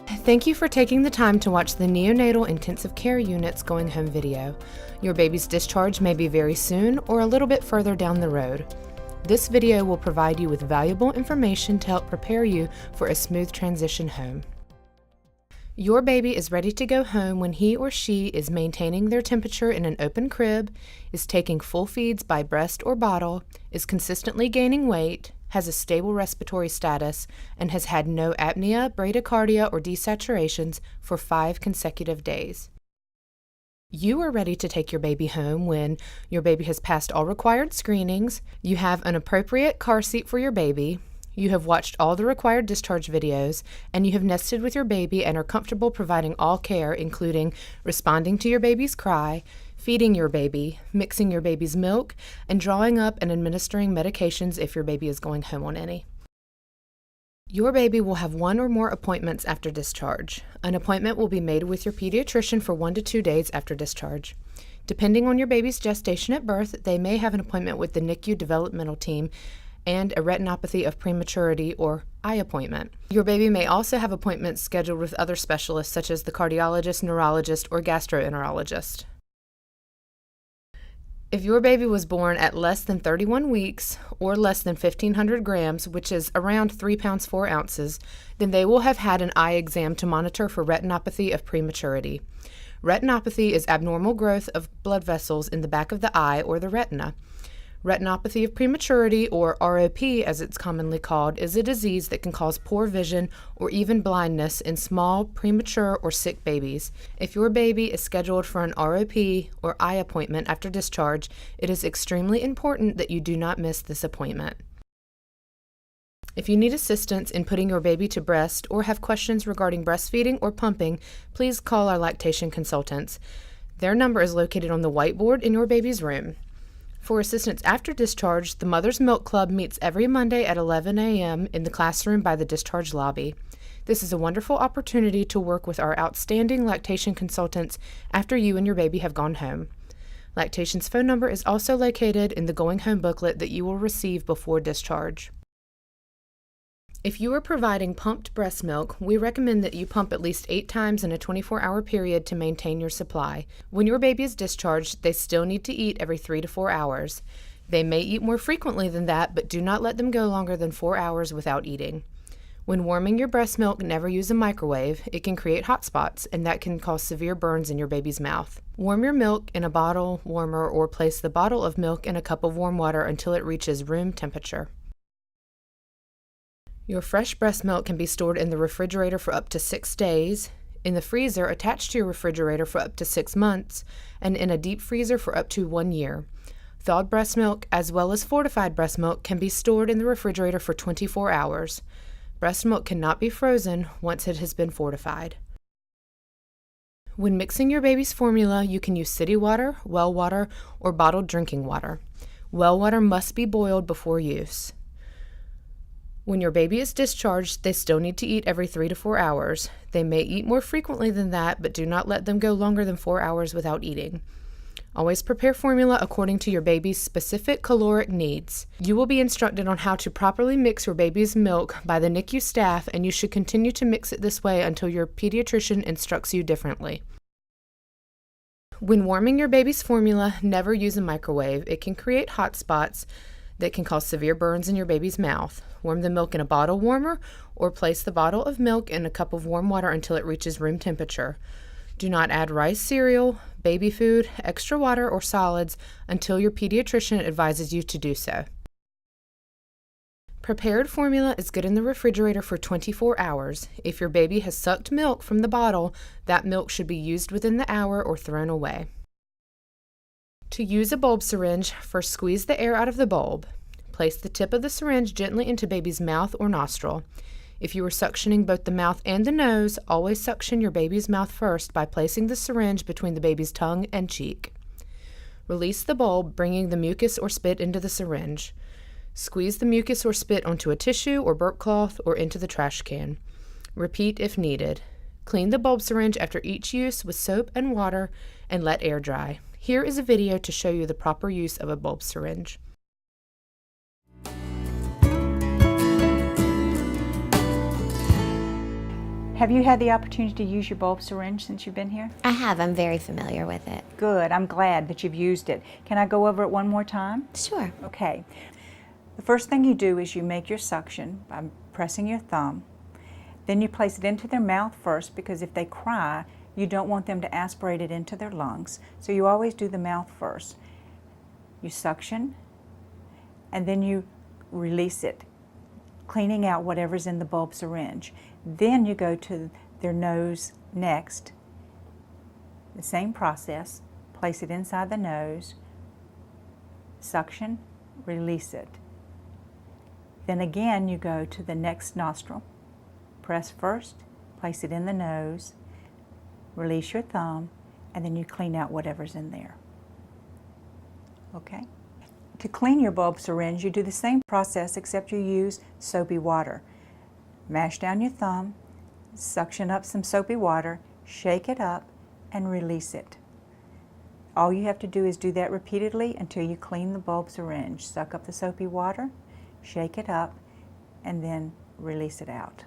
Thank you for taking the time to watch the Neonatal Intensive Care Unit's Going Home video. Your baby's discharge may be very soon or a little bit further down the road. This video will provide you with valuable information to help prepare you for a smooth transition home. Your baby is ready to go home when he or she is maintaining their temperature in an open crib, is taking full feeds by breast or bottle, is consistently gaining weight, has a stable respiratory status, and has had no apnea, bradycardia, or desaturations for 5 consecutive days. You are ready to take your baby home when your baby has passed all required screenings, you have an appropriate car seat for your baby, you have watched all the required discharge videos, and you have nested with your baby and are comfortable providing all care, including responding to your baby's cry, feeding your baby, mixing your baby's milk, and drawing up and administering medications if your baby is going home on any. Your baby will have 1 or more appointments after discharge. An appointment will be made with your pediatrician for 1 to 2 days after discharge. Depending on your baby's gestation at birth, they may have an appointment with the NICU developmental team and a retinopathy of prematurity or eye appointment. Your baby may also have appointments scheduled with other specialists such as the cardiologist, neurologist, or gastroenterologist. If your baby was born at less than 31 weeks or less than 1,500 grams, which is around 3 pounds 4 ounces, then they will have had an eye exam to monitor for retinopathy of prematurity. Retinopathy is abnormal growth of blood vessels in the back of the eye or the retina. Retinopathy of prematurity, or ROP as it's commonly called, is a disease that can cause poor vision or even blindness in small, premature, or sick babies. If your baby is scheduled for an ROP or eye appointment after discharge, it is extremely important that you do not miss this appointment. If you need assistance in putting your baby to breast or have questions regarding breastfeeding or pumping, please call our lactation consultants. Their number is located on the whiteboard in your baby's room. For assistance after discharge, the Mother's Milk Club meets every Monday at 11 a.m. in the classroom by the discharge lobby. This is a wonderful opportunity to work with our outstanding lactation consultants after you and your baby have gone home. Lactation's phone number is also located in the Going Home booklet that you will receive before discharge. If you are providing pumped breast milk, we recommend that you pump at least 8 times in a 24-hour period to maintain your supply. When your baby is discharged, they still need to eat every 3 to 4 hours. They may eat more frequently than that, but do not let them go longer than 4 hours without eating. When warming your breast milk, never use a microwave. It can create hot spots, and that can cause severe burns in your baby's mouth. Warm your milk in a bottle warmer or place the bottle of milk in a cup of warm water until it reaches room temperature. Your fresh breast milk can be stored in the refrigerator for up to 6 days, in the freezer attached to your refrigerator for up to 6 months, and in a deep freezer for up to 1 year. Thawed breast milk, as well as fortified breast milk, can be stored in the refrigerator for 24 hours. Breast milk cannot be frozen once it has been fortified. When mixing your baby's formula, you can use city water, well water, or bottled drinking water. Well water must be boiled before use. When your baby is discharged, they still need to eat every 3 to 4 hours. They may eat more frequently than that, but do not let them go longer than 4 hours without eating. Always prepare formula according to your baby's specific caloric needs. You will be instructed on how to properly mix your baby's milk by the NICU staff, and you should continue to mix it this way until your pediatrician instructs you differently. When warming your baby's formula, never use a microwave. It can create hot spots that can cause severe burns in your baby's mouth. Warm the milk in a bottle warmer or place the bottle of milk in a cup of warm water until it reaches room temperature. Do not add rice cereal, baby food, extra water, or solids until your pediatrician advises you to do so. Prepared formula is good in the refrigerator for 24 hours. If your baby has sucked milk from the bottle, that milk should be used within the hour or thrown away. To use a bulb syringe, first squeeze the air out of the bulb. Place the tip of the syringe gently into baby's mouth or nostril. If you are suctioning both the mouth and the nose, always suction your baby's mouth first by placing the syringe between the baby's tongue and cheek. Release the bulb, bringing the mucus or spit into the syringe. Squeeze the mucus or spit onto a tissue or burp cloth or into the trash can. Repeat if needed. Clean the bulb syringe after each use with soap and water and let air dry. Here is a video to show you the proper use of a bulb syringe. Have you had the opportunity to use your bulb syringe since you've been here? I have. I'm very familiar with it. Good. I'm glad that you've used it. Can I go over it one more time? Sure. Okay. The first thing you do is you make your suction by pressing your thumb. Then you place it into their mouth first, because if they cry, you don't want them to aspirate it into their lungs. So you always do the mouth first. You suction, and then you release it, cleaning out whatever's in the bulb syringe. Then you go to their nose next. The same process. Place it inside the nose, suction, release it. Then again you go to the next nostril. Press first, place it in the nose, release your thumb, and then you clean out whatever's in there. Okay? To clean your bulb syringe, you do the same process except you use soapy water. Mash down your thumb, suction up some soapy water, shake it up, and release it. All you have to do is do that repeatedly until you clean the bulb syringe. Suck up the soapy water, shake it up, and then release it out.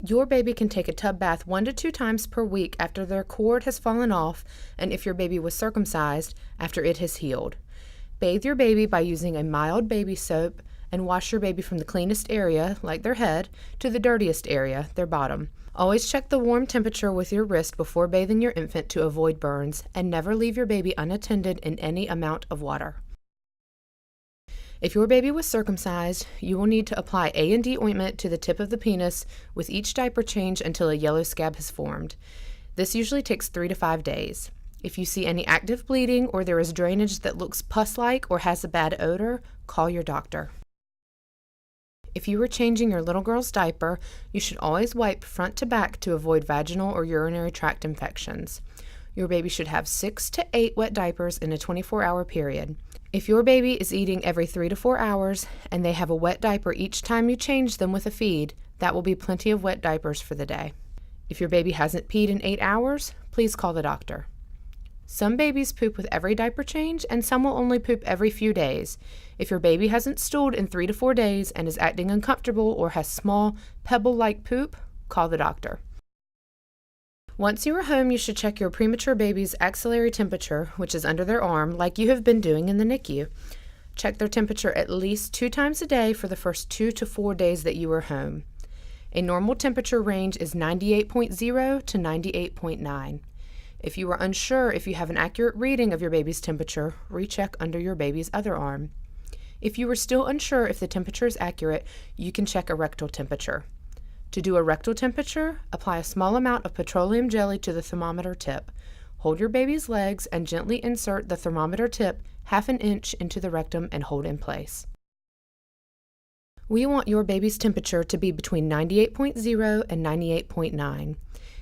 Your baby can take a tub bath 1 to 2 times per week after their cord has fallen off, and if your baby was circumcised, after it has healed. Bathe your baby by using a mild baby soap, and wash your baby from the cleanest area, like their head, to the dirtiest area, their bottom. Always check the warm temperature with your wrist before bathing your infant to avoid burns, and never leave your baby unattended in any amount of water. If your baby was circumcised, you will need to apply A&D ointment to the tip of the penis with each diaper change until a yellow scab has formed. This usually takes 3 to 5 days. If you see any active bleeding or there is drainage that looks pus-like or has a bad odor, call your doctor. If you are changing your little girl's diaper, you should always wipe front to back to avoid vaginal or urinary tract infections. Your baby should have 6 to 8 wet diapers in a 24-hour period. If your baby is eating every 3 to 4 hours and they have a wet diaper each time you change them with a feed, that will be plenty of wet diapers for the day. If your baby hasn't peed in 8 hours, please call the doctor. Some babies poop with every diaper change, and some will only poop every few days. If your baby hasn't stooled in 3 to 4 days and is acting uncomfortable or has small, pebble-like poop, call the doctor. Once you are home, you should check your premature baby's axillary temperature, which is under their arm, like you have been doing in the NICU. Check their temperature at least 2 times a day for the first 2 to 4 days that you are home. A normal temperature range is 98.0 to 98.9. If you are unsure if you have an accurate reading of your baby's temperature, recheck under your baby's other arm. If you are still unsure if the temperature is accurate, you can check a rectal temperature. To do a rectal temperature, apply a small amount of petroleum jelly to the thermometer tip. Hold your baby's legs and gently insert the thermometer tip 1/2 inch into the rectum and hold in place. We want your baby's temperature to be between 98.0 and 98.9.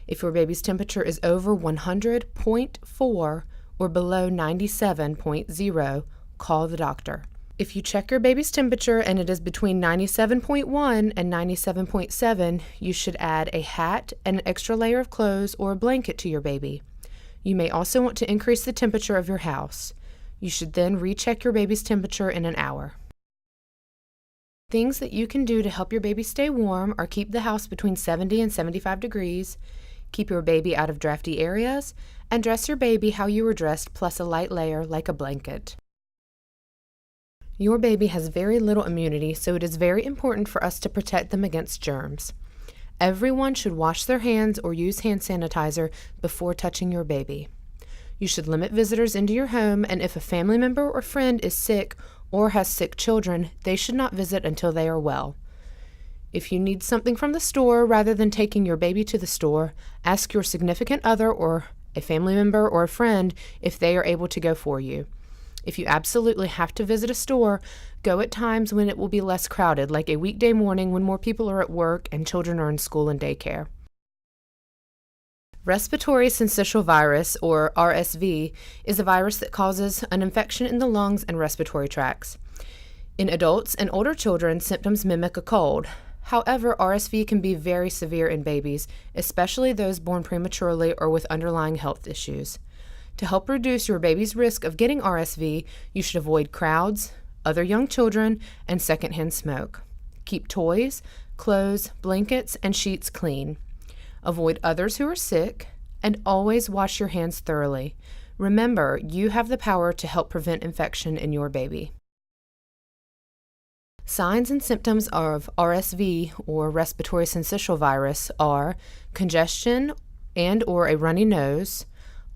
If your baby's temperature is over 100.4 or below 97.0, call the doctor. If you check your baby's temperature and it is between 97.1 and 97.7, you should add a hat and an extra layer of clothes or a blanket to your baby. You may also want to increase the temperature of your house. You should then recheck your baby's temperature in an hour. Things that you can do to help your baby stay warm are keep the house between 70 and 75 degrees, keep your baby out of drafty areas, and dress your baby how you were dressed plus a light layer like a blanket. Your baby has very little immunity, so it is very important for us to protect them against germs. Everyone should wash their hands or use hand sanitizer before touching your baby. You should limit visitors into your home, and if a family member or friend is sick or has sick children, they should not visit until they are well. If you need something from the store rather than taking your baby to the store, ask your significant other or a family member or a friend if they are able to go for you. If you absolutely have to visit a store, go at times when it will be less crowded, like a weekday morning when more people are at work and children are in school and daycare. Respiratory syncytial virus, or RSV, is a virus that causes an infection in the lungs and respiratory tracts. In adults and older children, symptoms mimic a cold. However, RSV can be very severe in babies, especially those born prematurely or with underlying health issues. To help reduce your baby's risk of getting RSV, you should avoid crowds, other young children, and secondhand smoke. Keep toys, clothes, blankets, and sheets clean. Avoid others who are sick, and always wash your hands thoroughly. Remember, you have the power to help prevent infection in your baby. Signs and symptoms of RSV, or respiratory syncytial virus, are congestion and/or a runny nose,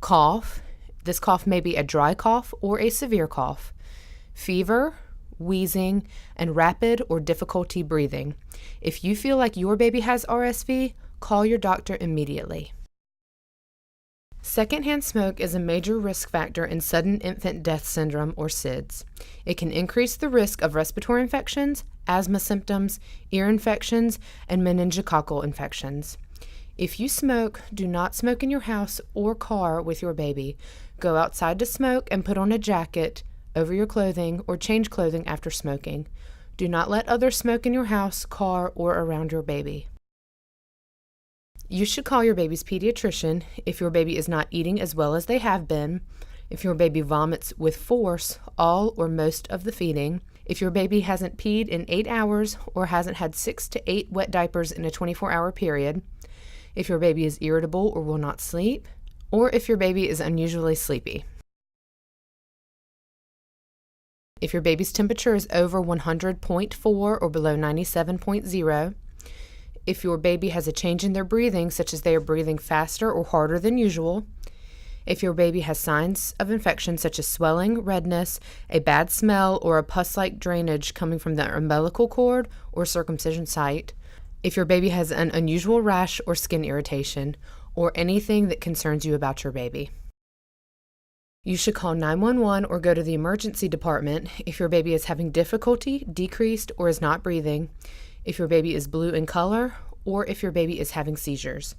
cough. This cough may be a dry cough or a severe cough, fever, wheezing, and rapid or difficulty breathing. If you feel like your baby has RSV, call your doctor immediately. Secondhand smoke is a major risk factor in sudden infant death syndrome, or SIDS. It can increase the risk of respiratory infections, asthma symptoms, ear infections, and meningococcal infections. If you smoke, do not smoke in your house or car with your baby. Go outside to smoke and put on a jacket over your clothing or change clothing after smoking. Do not let others smoke in your house, car, or around your baby. You should call your baby's pediatrician if your baby is not eating as well as they have been, if your baby vomits with force all or most of the feeding, if your baby hasn't peed in 8 hours or hasn't had 6 to 8 wet diapers in a 24-hour period, if your baby is irritable or will not sleep, or if your baby is unusually sleepy. If your baby's temperature is over 100.4 or below 97.0, if your baby has a change in their breathing, such as they are breathing faster or harder than usual, if your baby has signs of infection such as swelling, redness, a bad smell, or a pus-like drainage coming from the umbilical cord or circumcision site, if your baby has an unusual rash or skin irritation, or anything that concerns you about your baby. You should call 911 or go to the emergency department if your baby is having difficulty, decreased, or is not breathing, if your baby is blue in color, or if your baby is having seizures.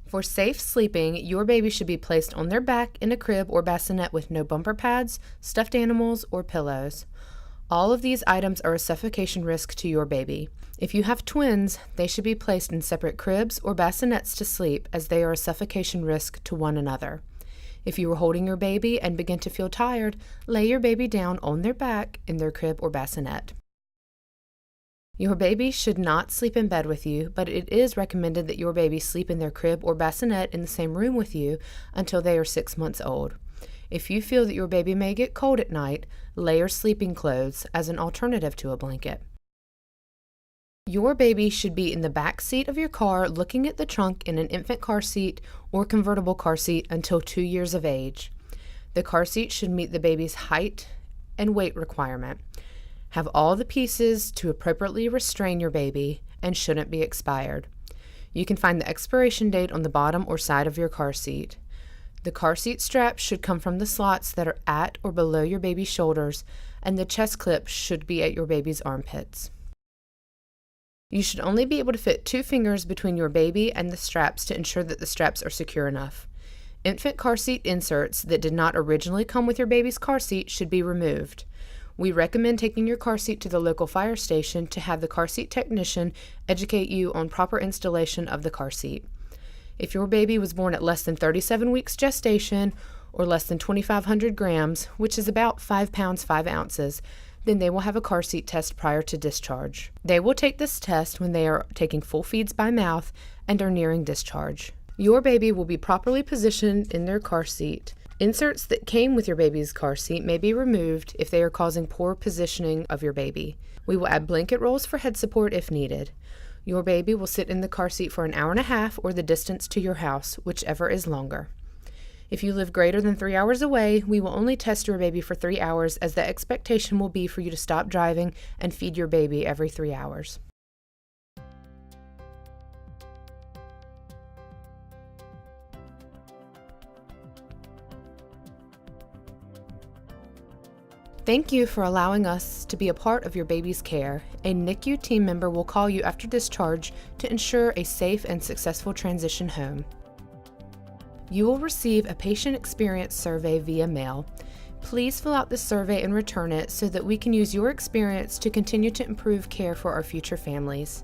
For safe sleeping, your baby should be placed on their back in a crib or bassinet with no bumper pads, stuffed animals, or pillows. All of these items are a suffocation risk to your baby. If you have twins, they should be placed in separate cribs or bassinets to sleep, as they are a suffocation risk to one another. If you are holding your baby and begin to feel tired, lay your baby down on their back in their crib or bassinet. Your baby should not sleep in bed with you, but it is recommended that your baby sleep in their crib or bassinet in the same room with you until they are 6 months old. If you feel that your baby may get cold at night, layer sleeping clothes as an alternative to a blanket. Your baby should be in the back seat of your car looking at the trunk in an infant car seat or convertible car seat until 2 years of age. The car seat should meet the baby's height and weight requirement. Have all the pieces to appropriately restrain your baby and shouldn't be expired. You can find the expiration date on the bottom or side of your car seat. The car seat straps should come from the slots that are at or below your baby's shoulders, and the chest clip should be at your baby's armpits. You should only be able to fit 2 fingers between your baby and the straps to ensure that the straps are secure enough. Infant car seat inserts that did not originally come with your baby's car seat should be removed. We recommend taking your car seat to the local fire station to have the car seat technician educate you on proper installation of the car seat. If your baby was born at less than 37 weeks gestation or less than 2,500 grams, which is about 5 pounds 5 ounces, then they will have a car seat test prior to discharge. They will take this test when they are taking full feeds by mouth and are nearing discharge. Your baby will be properly positioned in their car seat. Inserts that came with your baby's car seat may be removed if they are causing poor positioning of your baby. We will add blanket rolls for head support if needed. Your baby will sit in the car seat for an hour and a half or the distance to your house, whichever is longer. If you live greater than 3 hours away, we will only test your baby for 3 hours, as the expectation will be for you to stop driving and feed your baby every 3 hours. Thank you for allowing us to be a part of your baby's care. A NICU team member will call you after discharge to ensure a safe and successful transition home. You will receive a patient experience survey via mail. Please fill out this survey and return it so that we can use your experience to continue to improve care for our future families.